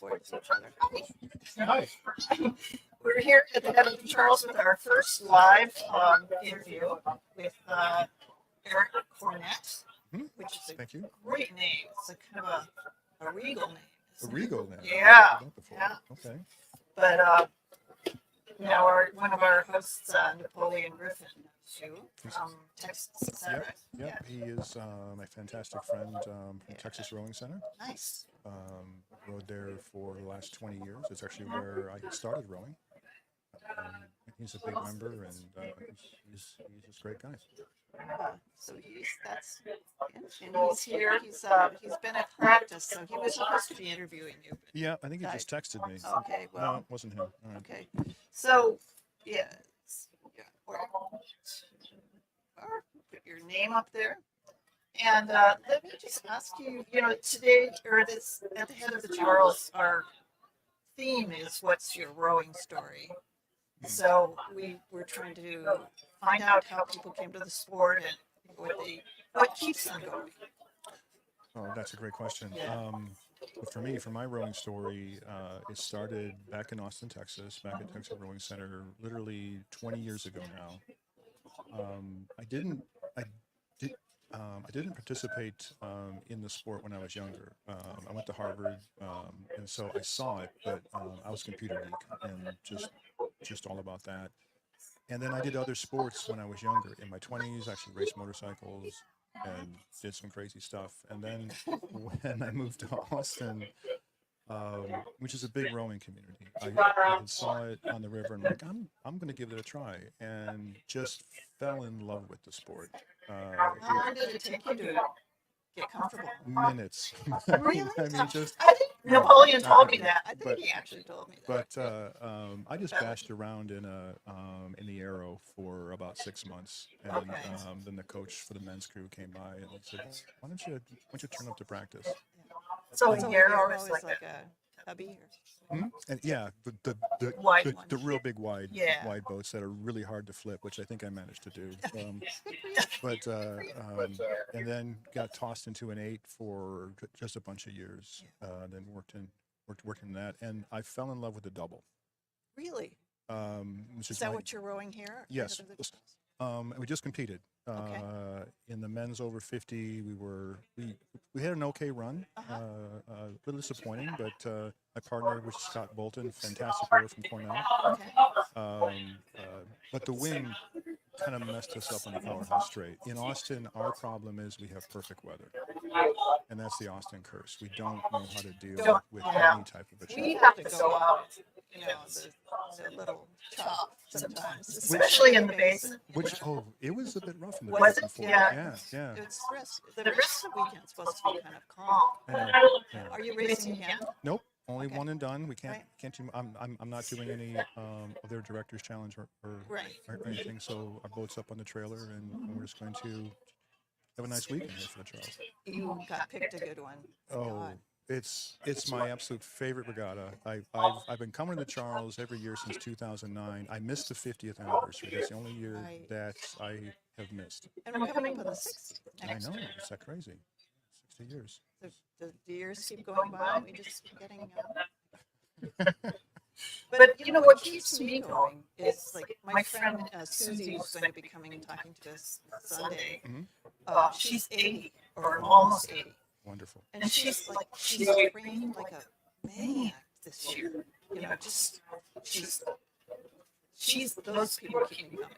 forward to each other. Hi. We're here at the head of the Charles with our first live interview with ERIC CORNET, which is a Thank you. great name. It's a kind of a regal name. A regal name. Yeah. Yeah. Okay. But one of our hosts, Napoleon Griffin, too, from Texas. Is that right? Yep. He is my fantastic friend from Texas Rowing Center. Nice. Rowed there for the last 20 years. It's actually where I started rowing. He's a big member, and he's just a great guy. So he's here. He's been at practice, so he was supposed to be interviewing you. Yeah, I think he just texted me. Okay, well, no, it wasn't him. All right. Okay, so Put your name up there. And let me just ask you, today, or this, at the head of the Charles, our theme is what's your rowing story? So we're trying to find out how people came to the sport and what keeps them going. Oh, that's a great question. Yeah. But for me, for my rowing story, it started back in Austin, Texas, back at Texas Rowing Center, literally 20 years ago now. I didn't participate in the sport when I was younger. I went to Harvard, and so I saw it, but I was a computer geek and just all about that. And then I did other sports when I was younger. In my 20s, I actually raced motorcycles and did some crazy stuff. And then when I moved to Austin, which is a big rowing community, I saw it on the river and I'm going to give it a try, and just fell in love with the sport. how long did it take you to get comfortable? Minutes. Really? I mean, just. I think Napoleon told me that. I think he actually told me that. But I just bashed around in the Arrow for about 6 months, and then the coach for the men's crew came by and said, "Why don't you turn up to practice?" So So Yarrow is like like a hubby or And yeah, Wide one. the real big wide Yeah. wide boats that are really hard to flip, which I think I managed to do. And then got tossed into an 8 for just a bunch of years. Then worked in that, and I fell in love with the double. really? Which Is that what you're rowing here? Yes. Ahead of the Charles? We just competed Okay. in the men's over 50. We had an okay run. A little disappointing, but my partner was Scott Bolton, fantastic rower from Cornell. Okay. But the wind kind of messed us up on the powerhouse straight. In Austin, our problem is we have perfect weather, and that's the Austin curse. We don't know how to deal with any type of a we change. have to go out, The little chop sometimes. especially in the basin. It was a bit rough in the Was basin it? for Yeah. yeah. It's the rest of the weekend's supposed to be kind of calm. Yeah. Are you racing again? Nope, only Okay. one and done. We can't Right. do. I'm not doing any of their director's challenge or Right. anything. So our boat's up on the trailer, and we're just going to have a nice weekend here for the Charles. You got picked a good one. Oh, God. it's my absolute favorite regatta. I've been coming to the Charles every year since 2009. I missed the 50th anniversary. That's the only year Right. that I have missed. And we're coming up on the 6th I next know, year. it's that crazy. 60 years. The years keep going by. We just keep getting. But what keeps me going is like my friend Susie, who's going to be coming and talking to us Sunday. Mhm. She's 80 or almost 80. Wonderful. And she's trained like a maniac this year. Just she's those people keep coming.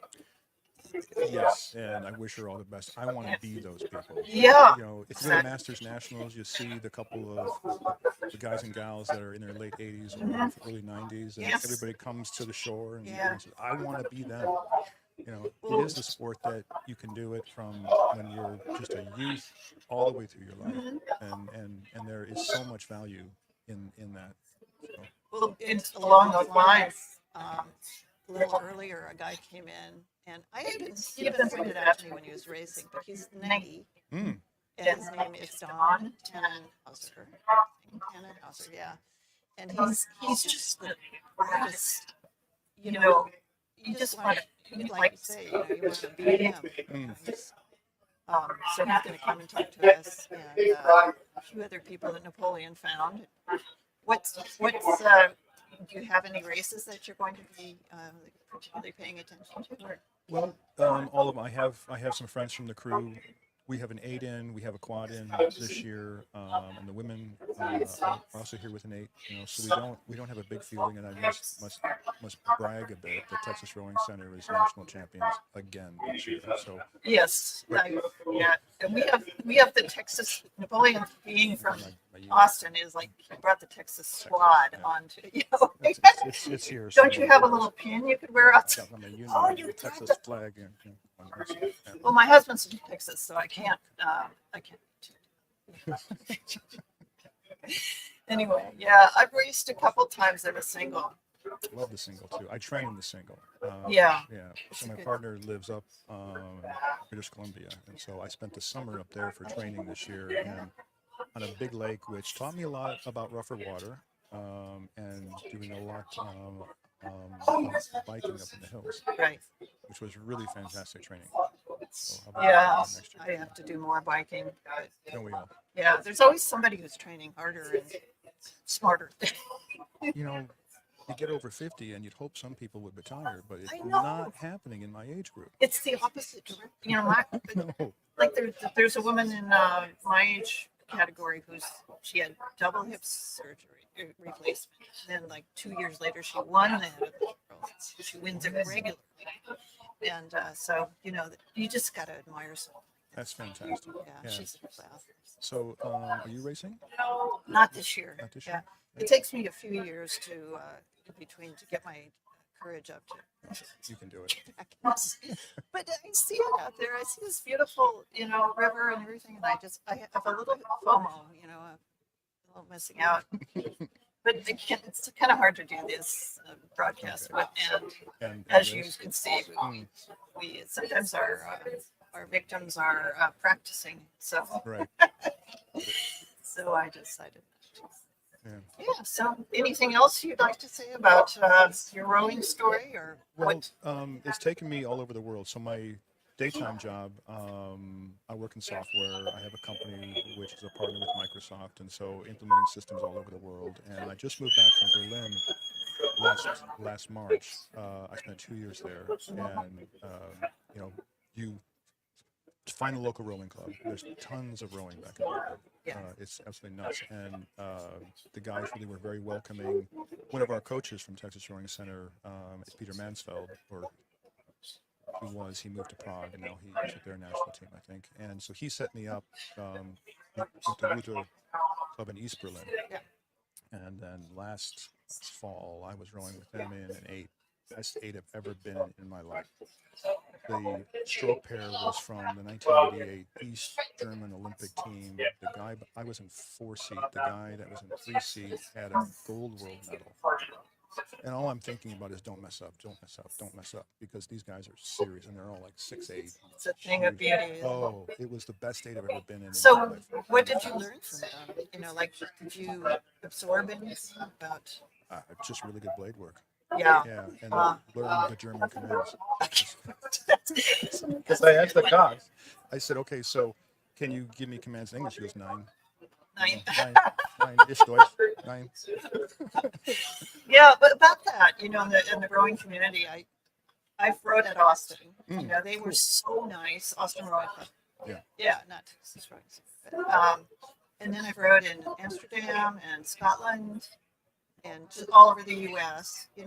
Yes, and I wish her all the best. I want to be those people. Yeah. If you go to Masters Nationals, you see the couple of the guys and gals that are in their late 80s or early 90s, and Yes. everybody comes to the shore and, Yeah. and says, "I want to be them." It is the sport that you can do it from when you're just a youth all the way through your life, and there is so much value in that. So, Well, it's along those lines. A little earlier, a guy came in, and he had been pointed out to me when he was racing, but he's 90, mm, and his name is Don Tannenhauser. Tannenhauser, yeah. And he's just the artist. You just want to, like you say, you want to be him. So he's going to come and talk to us, and a few other people that Napoleon found. do you have any races that you're going to be particularly paying attention to? Or? Well, all of them. I have some friends from the crew. We have an 8 in, we have a quad in this year, and the women are also here with an 8. So we don't have a big fielding, and I must brag a bit. The Texas Rowing Center is national champions again this year. So Yes, yeah, and we have the Texas Napoleon being from my Austin is like he brought the Texas squad yeah. onto it's here. So Don't you have a little pin you could wear out? on the union, Oh, you Texas did. flag. Yeah. Well, my husband's from Texas, so I can't. Anyway, yeah, I've raced a couple times in a single. Love the single too. I train in the single. Yeah. Yeah. So my good. partner lives up in British Columbia, and so I spent the summer up there for training this year, and on a big lake, which taught me a lot about rougher water, and doing a lot of biking up in the hills, Right. which was really fantastic training. So Yeah, next year. I have to do more biking. But Don't we all? yeah, there's always somebody who's training harder and smarter. You get over 50 and you'd hope some people would retire, but it's I know. not happening in my age group. It's the opposite direction. No. Like there's a woman in my age category she had double hip surgery replacement. And then like 2 years later, she won the head of the world. She wins it regularly. And so, you just got to admire someone. That's fantastic. Yeah, she's a class. So, are you racing? Not this year. Not this Yeah, year? it takes me a few years to get my courage up to. You can do it. But I see it out there. I see this beautiful, river and everything, and I have a little FOMO, a little missing out. But it's kind of hard to do this broadcast with, and as you can see, we sometimes our victims are practicing. So Right. so I decided. Yeah. Yeah. So, anything else you'd like to say about your rowing story, or Well, what? it's taken me all over the world. So my daytime job, I work in software. I have a company which is a partner with Microsoft, and so implementing systems all over the world. And I just moved back from Berlin last March. I spent 2 years there, and you to find a local rowing club. There's tons of rowing back in Berlin. Yeah. It's absolutely nuts. And the guys really were very welcoming. One of our coaches from Texas Rowing Center is Peter Mansfeld, or he moved to Prague, and now he's with their national team, I think. And so he set me up with the Luther Club in East Berlin. Yeah. And then last fall, I was rowing with them in an 8. Best 8 I've ever been in my life. The stroke pair was from the 1988 East German Olympic team. The guy, I was in 4 seat. The guy that was in 3 seat had a gold world medal. And all I'm thinking about is don't mess up, don't mess up, don't mess up, because these guys are serious, and they're all like 6'8". It's a thing of beauty. Oh, it was the best 8 I've ever been in. So, my life. what did you learn from them? Did you absorb anything about? Just really good blade work. Yeah. Yeah, and learn the German commands. Because I asked the cops. I said, okay, so can you give me commands in English? He goes, 9. 9. 9 ish Deutsch. 9. Yeah, but about that, in the rowing community, I've rowed at Austin. They were so nice. Austin Rowing Club. Yeah. Yeah, not Texas Rowing Center, but, and then I've rowed in Amsterdam and Scotland and just all over the U.S. You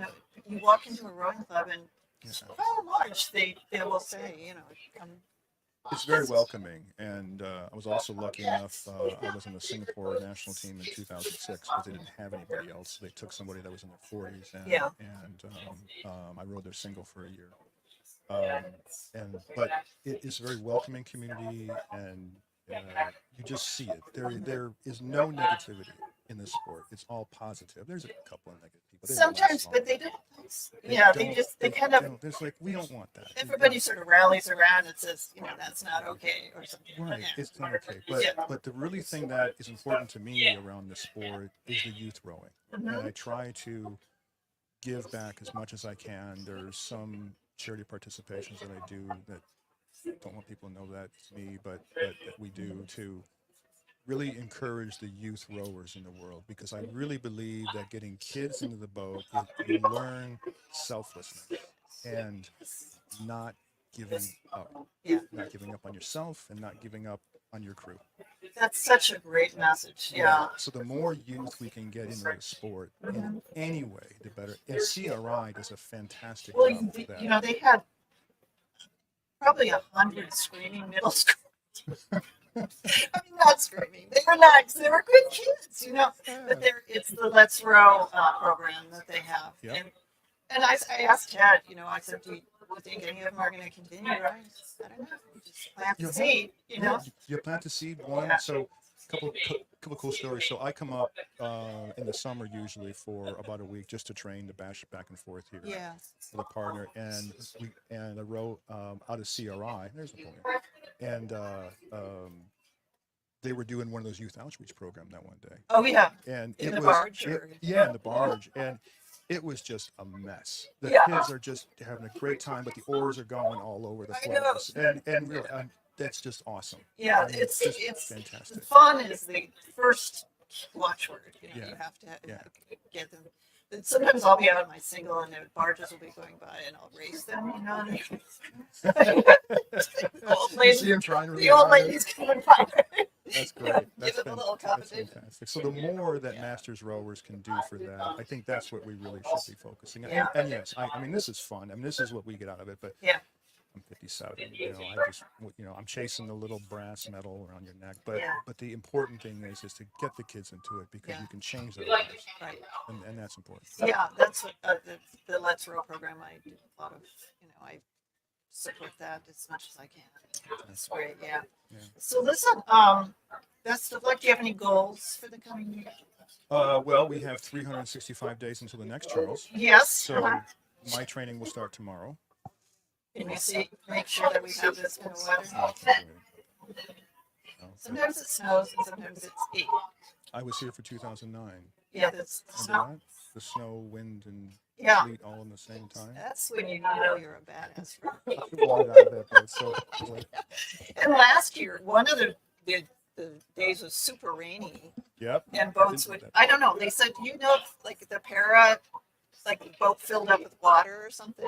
walk into a rowing club and by and large they will say, come. It's very welcoming, and I was also lucky enough. I was on the Singapore national team in 2006 because they didn't have anybody else. They took somebody that was in their 40s, and I rode their single for a year. But it is a very welcoming community, and you just see it. There is no negativity in this sport. It's all positive. There's a couple of negative people. Sometimes, but they don't. Yeah, they kind of. There's like, we don't want that. Everybody sort of rallies around and says, that's not okay or something. Right, Yeah. it's not okay. But the really thing that is important to me around this sport is the youth rowing. And I try to give back as much as I can. There's some charity participations that I do that don't want people to know that it's me, but that we do to really encourage the youth rowers in the world, because I really believe that getting kids into the boat, you learn selflessness and not giving up, Yeah, not giving up on yourself and not giving up on your crew. that's such a great message. Yeah. So the more youth we can get into the sport in any way, the better. And CRI does a fantastic Well, job with that. you know, they had probably 100 screaming middle school. I mean, not screaming. They were nice. They were good kids, you know. But it's the Let's Row program that they have. Yep. And I asked Ted, you know, I said, do you think any of them are going to continue? Right? I don't know. Just plant the seed, you know. You plant the seed one. So couple cool stories. So I come up in the summer usually for about a week just to train to bash back and forth here Yeah. with a partner, and I row out of CRI. There's Napoleon, and they were doing one of those youth outreach program that one day. Oh, yeah. And In it the was barge, yeah, in the barge, and it was just a mess. The Yeah. kids are just having a great time, but the oars are going all over the I know. place, and really, that's just awesome. Yeah, I mean, it's just fantastic. fun is the first watchword. You know, Yeah. you have to Yeah. get them. And sometimes I'll be out on my single and the barges will be going by and I'll race them, you know. The old You ladies, see him trying really the old hard. ladies coming by. That's great. That's, Give them a little that's competition. fantastic. So the more that masters rowers can do for that, I think that's what we really should be focusing on. Yeah. And yes, I mean, this is fun. I mean, this is what we get out of it. But Yeah. I'm 57. You know, I'm chasing the little brass medal around your neck. But Yeah. but the important thing is to get the kids into it, because Yeah. you can change their lives, Right. and that's important. Yeah, that's what the Let's Row program. I do a lot of, you know, I support that as much as I can. It's great, yeah. Yeah. So listen, best of luck. Do you have any goals for the coming year? Well, we have 365 days until the next Charles. Yes. So my training will start tomorrow. Can you see, make sure that we have this kind of weather? Sometimes it snows and sometimes it's 8. I was here for 2009. Yeah, that's Remember snow. that? The snow, wind, and Yeah, sleet all in the same time. that's when you know you're a badass. I wanted out of that boat so quickly. And last year, one of the days was super rainy Yep. and boats would, I don't know, they said, you know, if, like the like the boat filled up with water or something.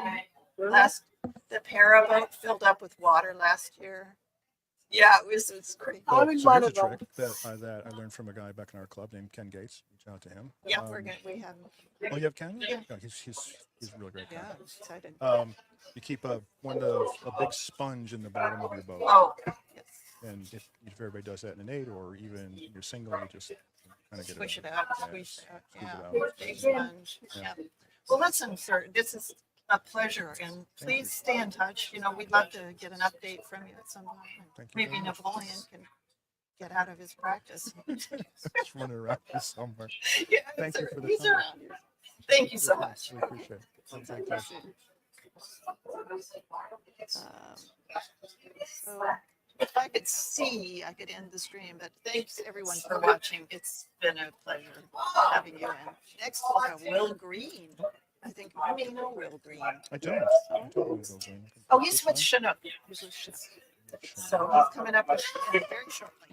The para boat filled up with water last year. Yeah, it was crazy. So here's a trick that I learned from a guy back in our club named Ken Gates. Reach out to him. Yeah, We have. Oh, you have Ken? Yeah. He's a really great guy. Yeah. Excited. You keep a big sponge in the bottom of your boat, Oh, Yes. and if everybody does that in an 8 or even you're single, you just kind of get Squish it it out. Yeah. Squish it out. Squeeze Yeah. it out. Big sponge. Yeah. Yeah. well, listen, sir, this is a pleasure, and please stay in touch. You know, we'd love to get an update from you at some point. Thank you Maybe very much. Napoleon can get out of his practice. Just running around here somewhere. Yeah, Thank you for the he's time. around here. Thank you so much. We appreciate it. Thank you. So if I could see, I could end the stream, but thanks everyone for watching. It's been a pleasure having you in. Next we'll have Will Green. I think you may know Will Green. I don't. I don't know those names. Oh, he's with Chinook. He's with Chinook. So he's coming up very shortly.